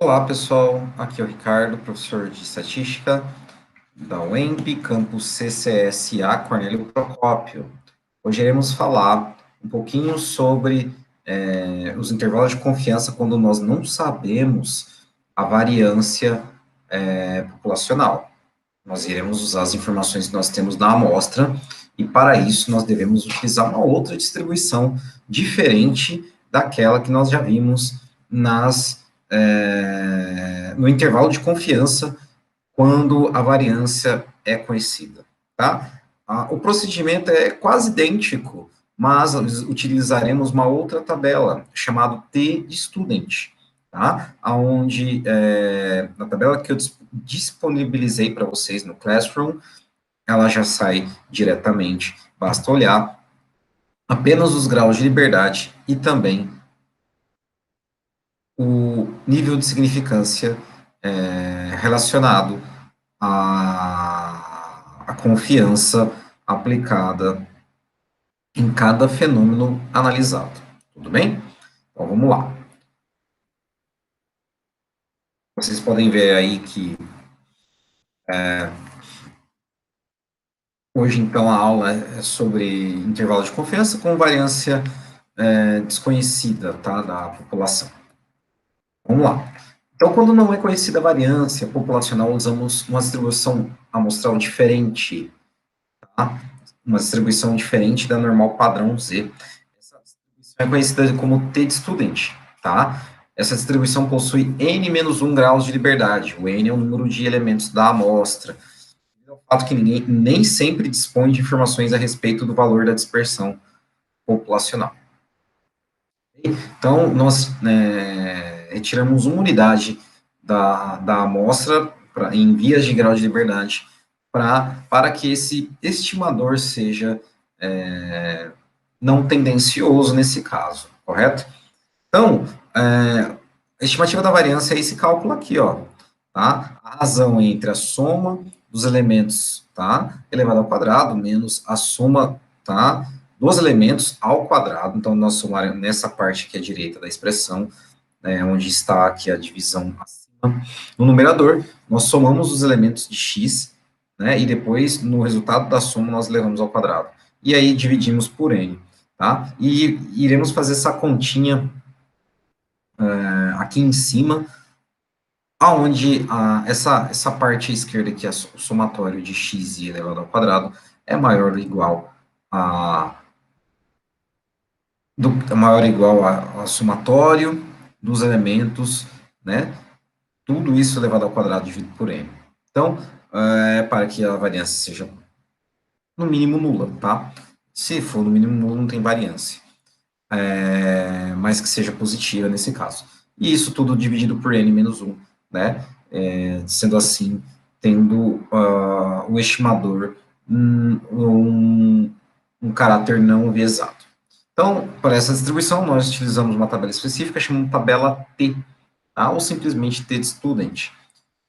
Olá, pessoal. Aqui é o Ricardo, professor de Estatística da UEMP, campus CCSA Cornélio Procópio. Hoje iremos falar um pouquinho sobre os intervalos de confiança quando nós não sabemos a variância populacional. Nós iremos usar as informações que nós temos na amostra e, para isso, nós devemos utilizar uma outra distribuição diferente daquela que nós já vimos no intervalo de confiança quando a variância é conhecida, tá? O procedimento é quase idêntico, mas utilizaremos uma outra tabela, chamada T de student, tá? Onde, na tabela que eu disponibilizei para vocês no Classroom, ela já sai diretamente, basta olhar apenas os graus de liberdade e também o nível de significância relacionado à confiança aplicada em cada fenômeno analisado. Tudo bem? Então, vamos lá. Vocês podem ver aí que hoje, então, a aula é sobre intervalo de confiança com variância desconhecida, tá, da população. Vamos lá. Então, quando não é conhecida a variância populacional, usamos uma distribuição amostral diferente, tá? Uma distribuição diferente da normal padrão Z. Essa distribuição é conhecida como T de student, tá? Essa distribuição possui n-1 graus de liberdade. O n é o número de elementos da amostra. É o fato que ninguém nem sempre dispõe de informações a respeito do valor da dispersão populacional. Então, nós retiramos uma unidade da amostra em vias de grau de liberdade para que esse estimador seja não tendencioso nesse caso, correto? Então, a estimativa da variância é esse cálculo aqui, ó, tá? A razão entre a soma dos elementos, tá, elevado ao quadrado, menos a soma, tá, dos elementos ao quadrado. Então, nós somaremos nessa parte aqui à direita da expressão, onde está aqui a divisão acima, no numerador, nós somamos os elementos de x, né, e depois, no resultado da soma, nós levamos ao quadrado. E aí, dividimos por n, tá? E iremos fazer essa continha aqui em cima, aonde essa parte esquerda aqui, o somatório de x elevado ao quadrado, é maior ou igual ao somatório dos elementos, né? Tudo isso elevado ao quadrado dividido por n. Então, para que a variância seja no mínimo nula, tá? Se for no mínimo nulo, não tem variância. Mas que seja positiva nesse caso. E isso tudo dividido por n-1, né? Sendo assim, tendo o estimador um caráter não enviesado. Então, para essa distribuição, nós utilizamos uma tabela específica chamada tabela T, tá? Ou simplesmente T de student,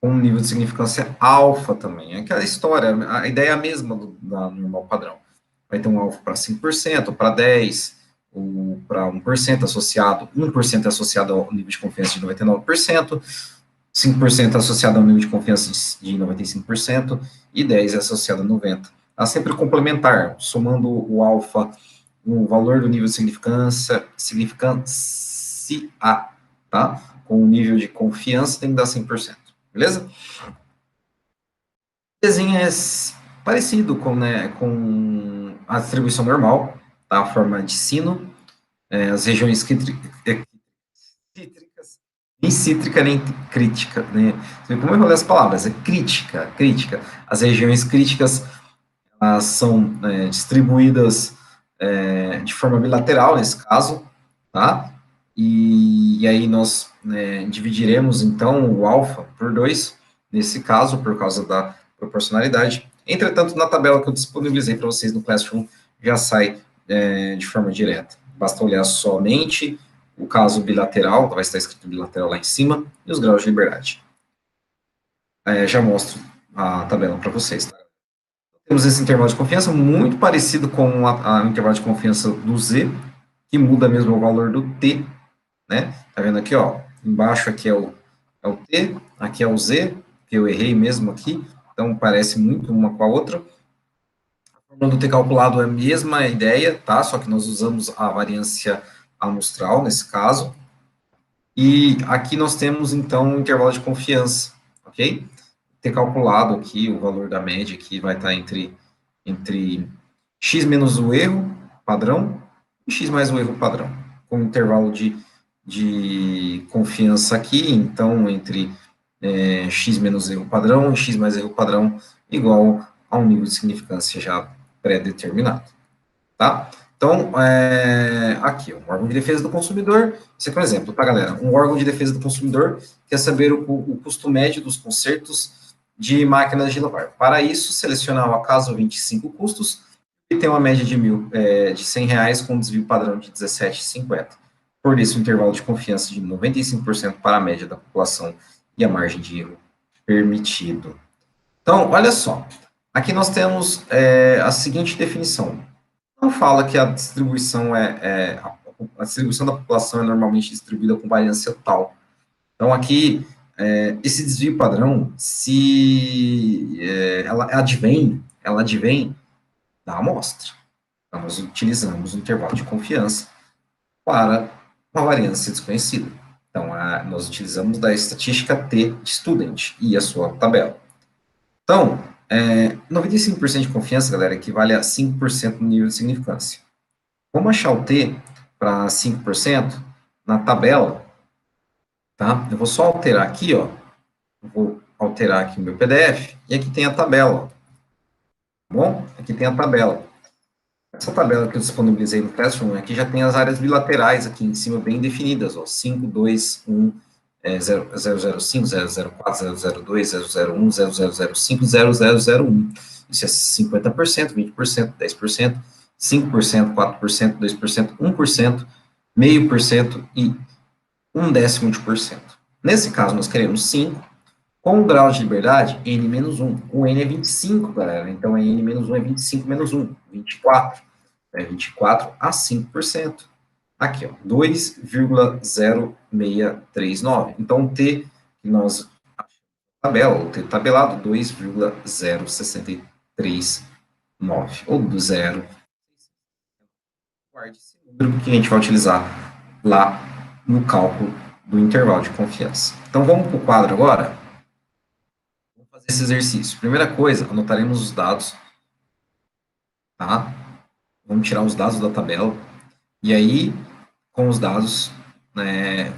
com um nível de significância alfa também. É aquela história, a ideia é a mesma da normal padrão. Vai ter um alfa para 5%, para 10%, ou para 1% associado, 1% associado ao nível de confiança de 99%, 5% associado ao nível de confiança de 95%, e 10% associado a 90%. Tá sempre complementar, somando o alfa, o valor do nível de significância, tá? Com o nível de confiança tem que dar 100%, beleza? O desenho é parecido com a distribuição normal, tá? A forma de sino, as regiões cítricas, nem cítrica nem crítica, né? Como eu falei as palavras? É crítica. As regiões críticas são distribuídas de forma bilateral, nesse caso, tá? E aí nós dividiremos, então, o alfa por 2, nesse caso, por causa da proporcionalidade. Entretanto, na tabela que eu disponibilizei para vocês no Classroom, já sai de forma direta. Basta olhar somente o caso bilateral, vai estar escrito bilateral lá em cima, e os graus de liberdade. Já mostro a tabela para vocês, tá? Temos esse intervalo de confiança muito parecido com o intervalo de confiança do Z, que muda mesmo o valor do T, né? Tá vendo aqui, ó? Embaixo aqui é é o T, aqui é o Z, que eu errei mesmo aqui, então parece muito uma com a outra. A fórmula do T calculado é a mesma ideia, tá? Só que nós usamos a variância amostral nesse caso. E aqui nós temos, então, um intervalo de confiança, ok? Ter calculado aqui o valor da média, que vai estar entre x menos o erro padrão e x mais o erro padrão, com um intervalo de confiança aqui, então, entre x menos erro padrão e x mais erro padrão igual a um nível de significância já pré-determinado, tá? Então, aqui, um órgão de defesa do consumidor, isso aqui é um exemplo, tá, galera? Um órgão de defesa do consumidor quer saber o custo médio dos consertos de máquinas de lavar. Para isso, selecionar o acaso 25 custos e tem uma média de de R$100 com desvio padrão de 17,50. Por isso, o intervalo de confiança de 95% para a média da população e a margem de erro permitido. Então, olha só, aqui nós temos a seguinte definição. Não fala que a distribuição a distribuição da população é normalmente distribuída com variância tal. Então, aqui, esse desvio padrão, se ela advém da amostra. Então, nós utilizamos o intervalo de confiança para uma variância desconhecida. Então, nós utilizamos da estatística T de student e a sua tabela. Então, 95% de confiança, galera, equivale a 5% no nível de significância. Vamos achar o T para 5% na tabela, tá? Eu vou só alterar aqui, ó. Vou alterar aqui o meu PDF, e aqui tem a tabela, tá bom? Aqui tem a tabela. Essa tabela que eu disponibilizei no Classroom, aqui já tem as áreas bilaterais aqui em cima bem definidas, ó, 5, 2, 1, 005, 004, 002, 001, 0005, 0001. Isso é 50%, 20%, 10%, 5%, 4%, 2%, 1%, 0,5% e 0,1%. Nesse caso, nós queremos 5, com o grau de liberdade, n menos 1. O n é 25, galera. Então, n menos 1 é 25 menos 1, 24. É 24 a 5%. Aqui, ó, 2,0639. Então, o T que nós tabela, o T tabelado, 2,0639. Ou do zero. Guarde esse número que a gente vai utilizar lá no cálculo do intervalo de confiança. Então, vamos para o quadro agora. Vamos fazer esse exercício. Primeira coisa, anotaremos os dados, tá? Vamos tirar os dados da tabela. E aí, com os dados, né,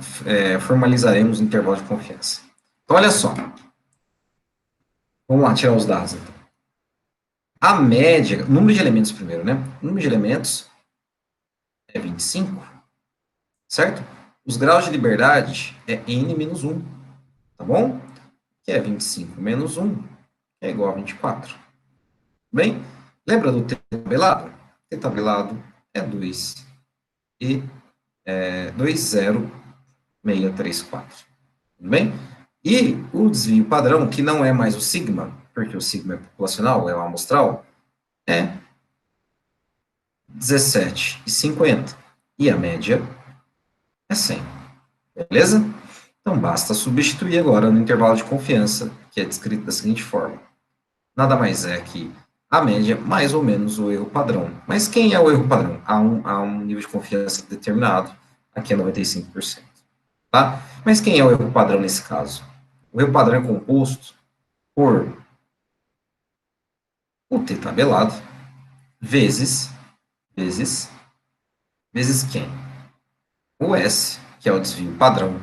formalizaremos o intervalo de confiança. Então, olha só. Vamos lá, tirar os dados. Então. A média, número de elementos primeiro, né? O número de elementos é 25, certo? Os graus de liberdade é n menos 1, tá bom? Que é 25 menos 1, que é igual a 24. Bem, lembra do T tabelado? T tabelado é 2 e 20634. Tudo bem? E o desvio padrão, que não é mais o sigma, porque o sigma é populacional, é o amostral, é 17,50. E a média é 100. Beleza? Então, basta substituir agora no intervalo de confiança, que é descrito da seguinte forma. Nada mais é que a média mais ou menos o erro padrão. Mas quem é o erro padrão? Há um nível de confiança determinado, aqui é 95%. Tá? Mas quem é o erro padrão nesse caso? O erro padrão é composto por o T tabelado vezes quem? O S, que é o desvio padrão,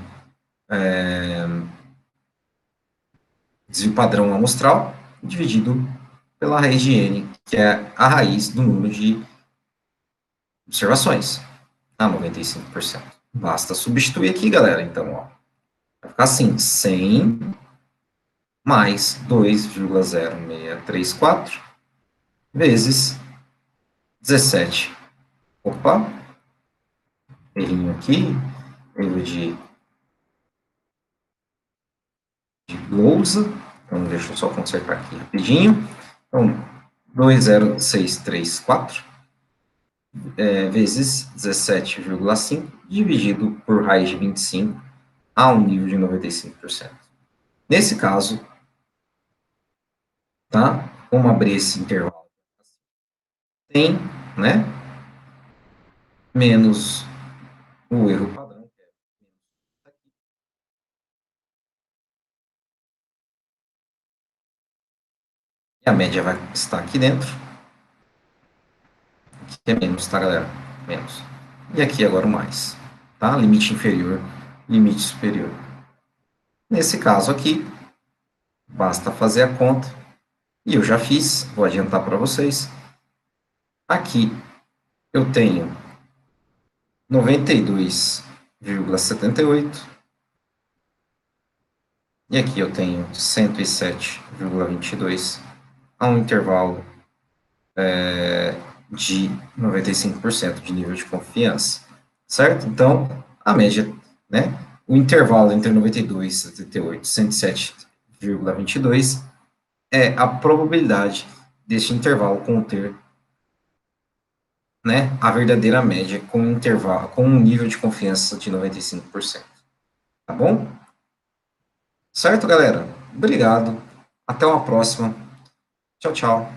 desvio padrão amostral, dividido pela raiz de N, que é a raiz do número de observações, a 95%. Basta substituir aqui, galera. Então, ó, vai ficar assim, 100 mais 2,0634 vezes 17. Opa, errinho aqui, erro de lousa. Então, deixa eu só consertar aqui rapidinho. Então, 20634 vezes 17,5 dividido por raiz de 25 a um nível de 95%. Nesse caso, tá? Como abrir esse intervalo tem, né? Menos o erro padrão, e a média vai estar aqui dentro, que é menos, tá, galera? Menos. E aqui agora o mais, tá? Limite inferior, limite superior. Nesse caso aqui, basta fazer a conta, e eu já fiz, vou adiantar para vocês. Aqui eu tenho 92,78 e aqui eu tenho 107,22 a um intervalo de 95% de nível de confiança, certo? Então, a média, né? O intervalo entre 92,78 e 107,22 é a probabilidade deste intervalo conter, né, a verdadeira média com um intervalo, com um nível de confiança de 95%. Tá bom? Certo, galera? Obrigado. Até uma próxima. Tchau, tchau.